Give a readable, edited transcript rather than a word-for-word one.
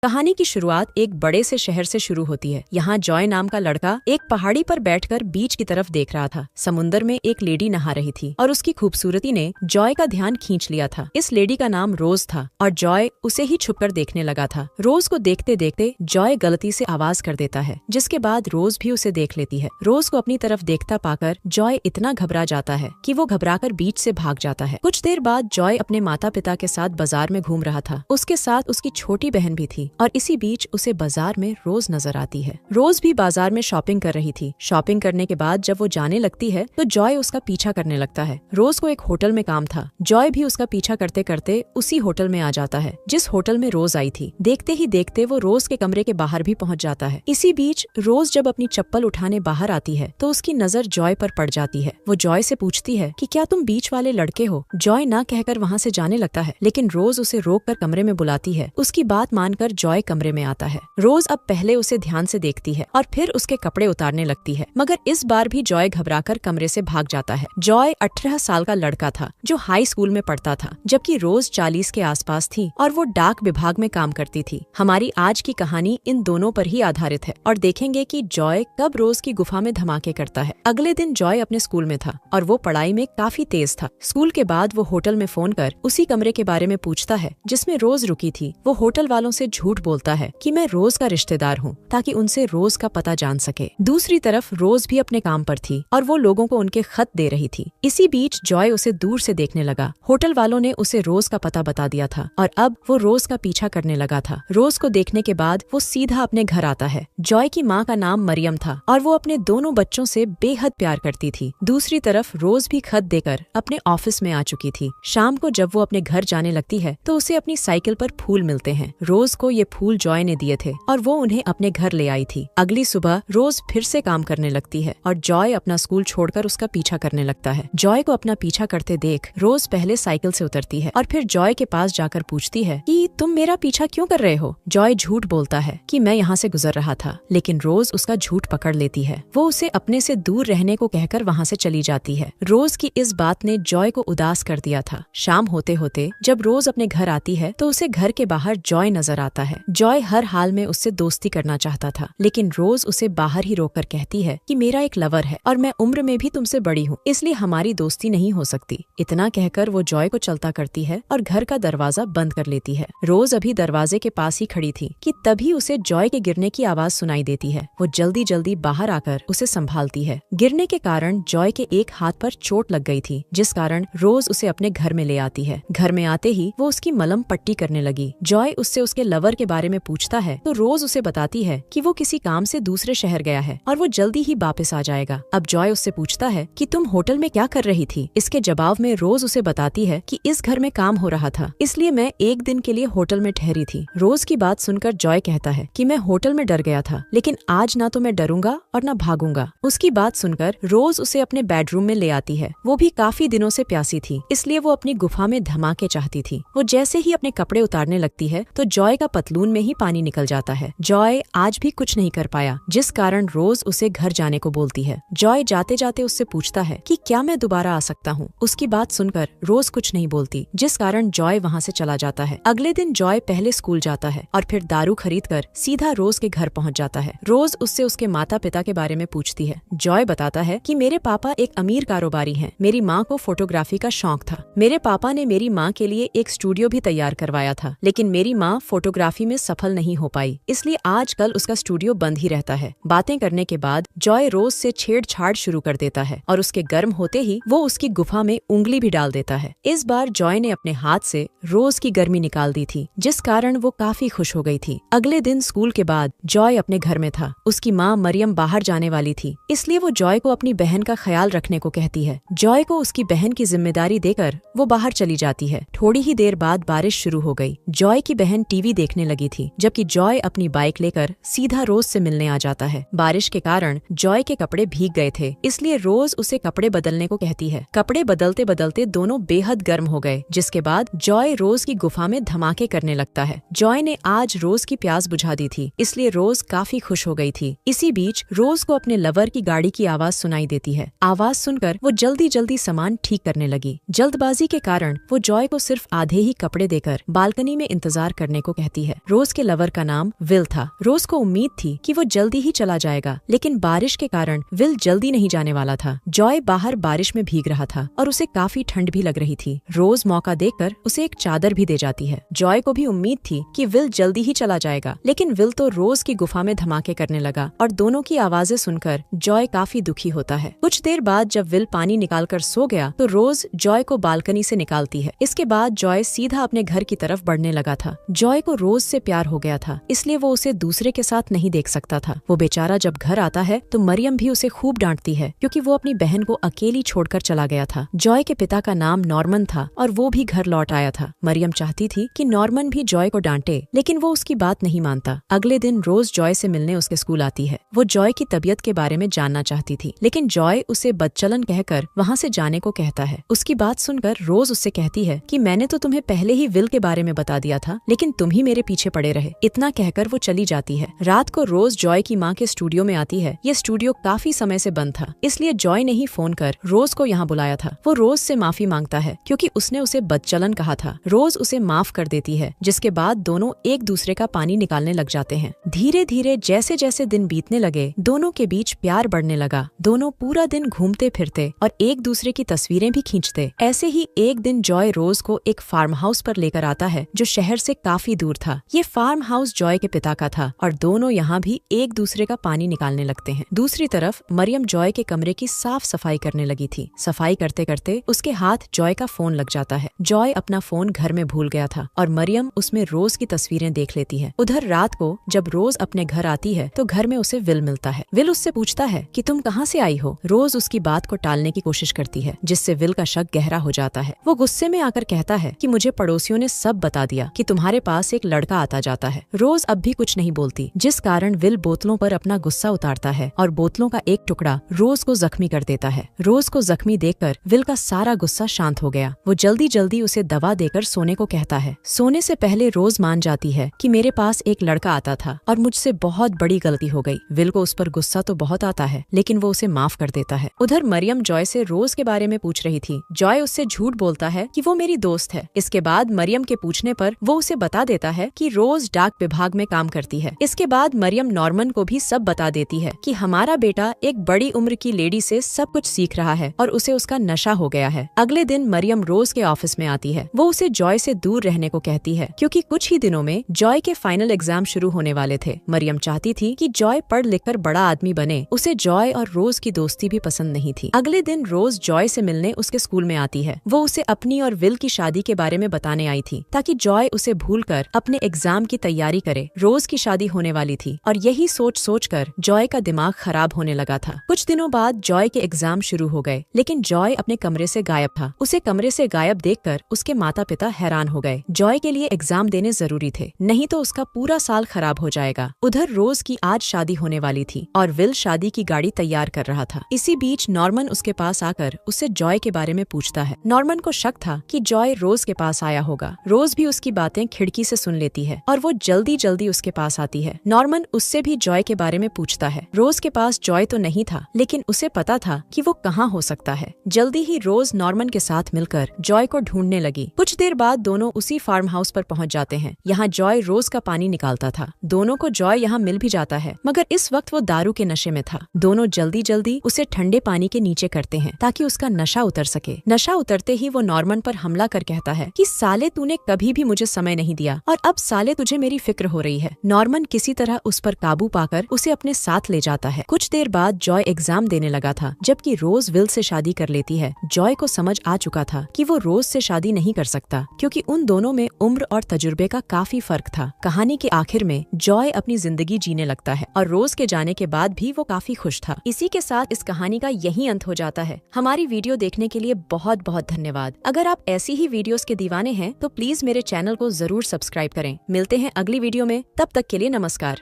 कहानी की शुरुआत एक बड़े से शहर से शुरू होती है। यहाँ जॉय नाम का लड़का एक पहाड़ी पर बैठकर बीच की तरफ देख रहा था। समुंदर में एक लेडी नहा रही थी और उसकी खूबसूरती ने जॉय का ध्यान खींच लिया था। इस लेडी का नाम रोज था और जॉय उसे ही छुपकर देखने लगा था। रोज को देखते देखते जॉय गलती से आवाज कर देता है, जिसके बाद रोज भी उसे देख लेती है। रोज को अपनी तरफ देखता पाकर जॉय इतना घबरा जाता है कि वो घबराकर बीच से भाग जाता है। कुछ देर बाद जॉय अपने माता पिता के साथ बाजार में घूम रहा था। उसके साथ उसकी छोटी बहन भी थी और इसी बीच उसे बाजार में रोज नजर आती है। रोज भी बाजार में शॉपिंग कर रही थी। शॉपिंग करने के बाद जब वो जाने लगती है तो जॉय उसका पीछा करने लगता है। रोज को एक होटल में काम था। जॉय भी उसका पीछा करते करते उसी होटल में आ जाता है जिस होटल में रोज आई थी। देखते ही देखते वो रोज के कमरे के बाहर भी पहुंच जाता है। इसी बीच रोज जब अपनी चप्पल उठाने बाहर आती है तो उसकी नजर जॉय पर पड़ जाती है। वो जॉय से पूछती है कि क्या तुम बीच वाले लड़के हो। जॉय ना कहकर वहाँ से जाने लगता है, लेकिन रोज उसे रोक कर कमरे में बुलाती है। उसकी बात मानकर जॉय कमरे में आता है। रोज अब पहले उसे ध्यान से देखती है और फिर उसके कपड़े उतारने लगती है, मगर इस बार भी जॉय घबराकर कमरे से भाग जाता है। जॉय 18 साल का लड़का था जो हाई स्कूल में पढ़ता था, जबकि रोज 40 के आसपास थी और वो डाक विभाग में काम करती थी। हमारी आज की कहानी इन दोनों पर ही आधारित है और देखेंगे कि जॉय कब रोज की गुफा में धमाके करता है। अगले दिन जॉय अपने स्कूल में था और वो पढ़ाई में काफी तेज था। स्कूल के बाद वो होटल में फोन कर उसी कमरे के बारे में पूछता है जिसमें रोज रुकी थी। वो होटल वालों से झूठ बोलता है कि मैं रोज का रिश्तेदार हूँ, ताकि उनसे रोज का पता जान सके। दूसरी तरफ रोज भी अपने काम पर थी और वो लोगों को उनके खत दे रही थी। इसी बीच जॉय उसे दूर से देखने लगा। होटल वालों ने उसे रोज का पता बता दिया था और अब वो रोज का पीछा करने लगा था। रोज को देखने के बाद वो सीधा अपने घर आता है। जॉय की माँ का नाम मरियम था और वो अपने दोनों बच्चों से बेहद प्यार करती थी। दूसरी तरफ रोज भी खत देकर अपने ऑफिस में आ चुकी थी। शाम को जब वो अपने घर जाने लगती है तो उसे अपनी साइकिल पर फूल मिलते हैं। रोज को ये फूल जॉय ने दिए थे और वो उन्हें अपने घर ले आई थी। अगली सुबह रोज फिर से काम करने लगती है और जॉय अपना स्कूल छोड़कर उसका पीछा करने लगता है। जॉय को अपना पीछा करते देख रोज पहले साइकिल से उतरती है और फिर जॉय के पास जाकर पूछती है कि तुम मेरा पीछा क्यों कर रहे हो। जॉय झूठ बोलता है कि मैं यहाँ से गुजर रहा था, लेकिन रोज उसका झूठ पकड़ लेती है। वो उसे अपने से दूर रहने को कहकर वहाँ से चली जाती है। रोज की इस बात ने जॉय को उदास कर दिया था। शाम होते होते जब रोज अपने घर आती है तो उसे घर के बाहर जॉय नजर आता है। जॉय हर हाल में उससे दोस्ती करना चाहता था, लेकिन रोज उसे बाहर ही रोककर कहती है कि मेरा एक लवर है और मैं उम्र में भी तुमसे बड़ी हूँ, इसलिए हमारी दोस्ती नहीं हो सकती। इतना कहकर वो जॉय को चलता करती है और घर का दरवाजा बंद कर लेती है। रोज अभी दरवाजे के पास ही खड़ी थी कि तभी उसे जॉय के गिरने की आवाज सुनाई देती है। वो जल्दी जल्दी बाहर आकर उसे संभालती है। गिरने के कारण जॉय के एक हाथ पर चोट लग गई थी, जिस कारण रोज उसे अपने घर में ले आती है। घर में आते ही वो उसकी मलहम पट्टी करने लगी। जॉय उससे उसके लवर के बारे में पूछता है तो रोज उसे बताती है कि वो किसी काम से दूसरे शहर गया है और वो जल्दी ही वापस आ जाएगा। अब जॉय उससे पूछता है कि तुम होटल में क्या कर रही थी। इसके जवाब में रोज उसे बताती है कि इस घर में काम हो रहा था, इसलिए मैं एक दिन के लिए होटल में ठहरी थी। रोज की बात सुनकर जॉय कहता है कि मैं होटल में डर गया था, लेकिन आज ना तो मैं डरूंगा और ना भागूंगा। उसकी बात सुनकर रोज उसे अपने बेडरूम में ले आती है। वो भी काफी दिनों से प्यासी थी, इसलिए वो अपनी गुफा में धमाके चाहती थी। वो जैसे ही अपने कपड़े उतारने लगती है तो जॉय का पतलून में ही पानी निकल जाता है। जॉय आज भी कुछ नहीं कर पाया, जिस कारण रोज उसे घर जाने को बोलती है। जॉय जाते जाते उससे पूछता है कि क्या मैं दोबारा आ सकता हूँ। उसकी बात सुनकर रोज कुछ नहीं बोलती, जिस कारण जॉय वहाँ से चला जाता है। अगले दिन जॉय पहले स्कूल जाता है और फिर दारू खरीदकर सीधा रोज के घर पहुँच जाता है। रोज उससे उसके माता पिता के बारे में पूछती है। जॉय बताता है कि मेरे पापा एक अमीर कारोबारी हैं। मेरी माँ को फोटोग्राफी का शौक था। मेरे पापा ने मेरी माँ के लिए एक स्टूडियो भी तैयार करवाया था, लेकिन मेरी माँ फोटोग्राफी में सफल नहीं हो पाई, इसलिए आजकल उसका स्टूडियो बंद ही रहता है। बातें करने के बाद जॉय रोज से छेड़छाड़ शुरू कर देता है और उसके गर्म होते ही वो उसकी गुफा में उंगली भी डाल देता है। इस बार जॉय ने अपने हाथ से रोज की गर्मी निकाल दी थी, जिस कारण वो काफी खुश हो गई थी। अगले दिन स्कूल के बाद जॉय अपने घर में था। उसकी माँ मरियम बाहर जाने वाली थी, इसलिए वो जॉय को अपनी बहन का ख्याल रखने को कहती है। जॉय को उसकी बहन की जिम्मेदारी देकर वो बाहर चली जाती है। थोड़ी ही देर बाद बारिश शुरू हो गई। जॉय की बहन टीवी देखने लगी थी, जबकि जॉय अपनी बाइक लेकर सीधा रोज से मिलने आ जाता है। बारिश के कारण जॉय के कपड़े भीग गए थे, इसलिए रोज उसे कपड़े बदलने को कहती है। कपड़े बदलते बदलते दोनों बेहद गर्म हो गए, जिसके बाद जॉय रोज की गुफा में धमाके करने लगता है। जॉय ने आज रोज की प्यास बुझा दी थी, इसलिए रोज काफी खुश हो गई थी। इसी बीच रोज को अपने लवर की गाड़ी की आवाज सुनाई देती है। आवाज सुनकर वो जल्दी जल्दी सामान ठीक करने लगी। जल्दबाजी के कारण वो जॉय को सिर्फ आधे ही कपड़े देकर बालकनी में इंतजार करने को कहती है। है। रोज के लवर का नाम विल था। रोज को उम्मीद थी कि वो जल्दी ही चला जाएगा, लेकिन बारिश के कारण विल जल्दी नहीं जाने वाला था। जॉय बाहर बारिश में भीग रहा था और उसे काफी ठंड भी लग रही थी। रोज मौका देखकर उसे एक चादर भी दे जाती है। जॉय को भी उम्मीद थी कि विल जल्दी ही चला जाएगा, लेकिन विल तो रोज की गुफा में धमाके करने लगा और दोनों की आवाजें सुनकर जॉय काफी दुखी होता है। कुछ देर बाद जब विल पानी निकालकर सो गया तो रोज जॉय को बालकनी से निकालती है। इसके बाद जॉय सीधा अपने घर की तरफ बढ़ने लगा था। जॉय को रोज से प्यार हो गया था, इसलिए वो उसे दूसरे के साथ नहीं देख सकता था। वो बेचारा जब घर आता है तो मरियम भी उसे खूब डांटती है, क्योंकि वो अपनी बहन को अकेली छोड़कर चला गया था। जॉय के पिता का नाम नॉर्मन था और वो भी घर लौट आया था। मरियम चाहती थी कि नॉर्मन भी जॉय को डांटे, लेकिन वो उसकी बात नहीं मानता। अगले दिन रोज जॉय से मिलने उसके स्कूल आती है। वो जॉय की तबीयत के बारे में जानना चाहती थी, लेकिन जॉय उसे बदचलन कहकर वहाँ से जाने को कहता है। उसकी बात सुनकर रोज उससे कहती है कि मैंने तो तुम्हें पहले ही विल के बारे में बता दिया था, लेकिन तुम ही मेरे पीछे पड़े रहे। इतना कहकर वो चली जाती है। रात को रोज जॉय की माँ के स्टूडियो में आती है। ये स्टूडियो काफी समय से बंद था, इसलिए जॉय ने ही फोन कर रोज को यहाँ बुलाया था। वो रोज से माफी मांगता है, क्योंकि उसने उसे बदचलन कहा था। रोज उसे माफ कर देती है, जिसके बाद दोनों एक दूसरे का पानी निकालने लग जाते हैं। धीरे धीरे जैसे जैसे दिन बीतने लगे, दोनों के बीच प्यार बढ़ने लगा। दोनों पूरा दिन घूमते फिरते और एक दूसरे की तस्वीरें भी खींचते। ऐसे ही एक दिन जॉय रोज को एक फार्म हाउस पर लेकर आता है, जो शहर से काफी दूर था। ये फार्म हाउस जॉय के पिता का था और दोनों यहाँ भी एक दूसरे का पानी निकालने लगते हैं। दूसरी तरफ मरियम जॉय के कमरे की साफ सफाई करने लगी थी। सफाई करते करते उसके हाथ जॉय का फोन लग जाता है। जॉय अपना फोन घर में भूल गया था और मरियम उसमें रोज की तस्वीरें देख लेती है। उधर रात को जब रोज अपने घर आती है तो घर में उसे विल मिलता है। विल उससे पूछता है कि तुम कहाँ से आई हो। रोज उसकी बात को टालने की कोशिश करती है, जिससे विल का शक गहरा हो जाता है। वो गुस्से में आकर कहता है कि मुझे पड़ोसियों ने सब बता दिया कि तुम्हारे पास एक लड़का आता जाता है। रोज अब भी कुछ नहीं बोलती, जिस कारण विल बोतलों पर अपना गुस्सा उतारता है और बोतलों का एक टुकड़ा रोज को जख्मी कर देता है। रोज को जख्मी देखकर विल का सारा गुस्सा शांत हो गया। वो जल्दी जल्दी उसे दवा देकर सोने को कहता है। सोने से पहले रोज मान जाती है कि मेरे पास एक लड़का आता था और मुझसे बहुत बड़ी गलती हो गई। विल को उस पर गुस्सा तो बहुत आता है, लेकिन वो उसे माफ कर देता है। उधर मरियम जॉय से रोज के बारे में पूछ रही थी। जॉय उससे झूठ बोलता है कि वो मेरी दोस्त है। इसके बाद मरियम के पूछने पर वो उसे बता देता है कि रोज डाक विभाग में काम करती है। इसके बाद मरियम नॉर्मन को भी सब बता देती है कि हमारा बेटा एक बड़ी उम्र की लेडी से सब कुछ सीख रहा है और उसे उसका नशा हो गया है। अगले दिन मरियम रोज के ऑफिस में आती है। वो उसे जॉय से दूर रहने को कहती है, क्योंकि कुछ ही दिनों में जॉय के फाइनल एग्जाम शुरू होने वाले थे। मरियम चाहती थी कि जॉय पढ़ लिख कर बड़ा आदमी बने। उसे जॉय और रोज की दोस्ती भी पसंद नहीं थी। अगले दिन रोज जॉय से मिलने उसके स्कूल में आती है। वो उसे अपनी और विल की शादी के बारे में बताने आई थी, ताकि जॉय उसे भूलकर अपने एग्जाम की तैयारी करे। रोज की शादी होने वाली थी और यही सोच सोच कर जॉय का दिमाग खराब होने लगा था। कुछ दिनों बाद जॉय के एग्जाम शुरू हो गए, लेकिन जॉय अपने कमरे से गायब था। उसे कमरे से गायब देखकर उसके माता पिता हैरान हो गए। जॉय के लिए एग्जाम देने जरूरी थे, नहीं तो उसका पूरा साल खराब हो जाएगा। उधर रोज की आज शादी होने वाली थी और विल शादी की गाड़ी तैयार कर रहा था। इसी बीच नॉर्मन उसके पास आकर उससे जॉय के बारे में पूछता है। नॉर्मन को शक था कि जॉय रोज के पास आया होगा। रोज भी उसकी बातें खिड़की से सुन लेती है और वो जल्दी जल्दी उसके पास आती है। नॉर्मन उससे भी जॉय के बारे में पूछता है। रोज के पास जॉय तो नहीं था, लेकिन उसे पता था कि वो कहाँ हो सकता है। जल्दी ही रोज नॉर्मन के साथ मिलकर जॉय को ढूंढने लगी। कुछ देर बाद दोनों उसी फार्म हाउस पर पहुंच जाते हैं। यहाँ जॉय रोज का पानी निकालता था। दोनों को जॉय यहाँ मिल भी जाता है, मगर इस वक्त वो दारू के नशे में था। दोनों जल्दी जल्दी उसे ठंडे पानी के नीचे करते हैं ताकि उसका नशा उतर सके। नशा उतरते ही वो नॉर्मन पर हमला कर कहता है कि साले तूने कभी भी मुझे समय नहीं दिया और अब साले तुझे मेरी फिक्र हो रही है। नॉर्मन किसी तरह उस पर काबू पाकर उसे अपने साथ ले जाता है। कुछ देर बाद जॉय एग्जाम देने लगा था, जबकि रोज विल से शादी कर लेती है। जॉय को समझ आ चुका था कि वो रोज से शादी नहीं कर सकता, क्योंकि उन दोनों में उम्र और तजुर्बे का काफी फर्क था। कहानी के आखिर में जॉय अपनी जिंदगी जीने लगता है और रोज के जाने के बाद भी वो काफी खुश था। इसी के साथ इस कहानी का यही अंत हो जाता है। हमारी वीडियो देखने के लिए बहुत बहुत धन्यवाद। अगर आप ऐसी ही वीडियोस के दीवाने हैं तो प्लीज मेरे चैनल को जरूर सब्सक्राइब करें। मिलते हैं अगली वीडियो में, तब तक के लिए नमस्कार।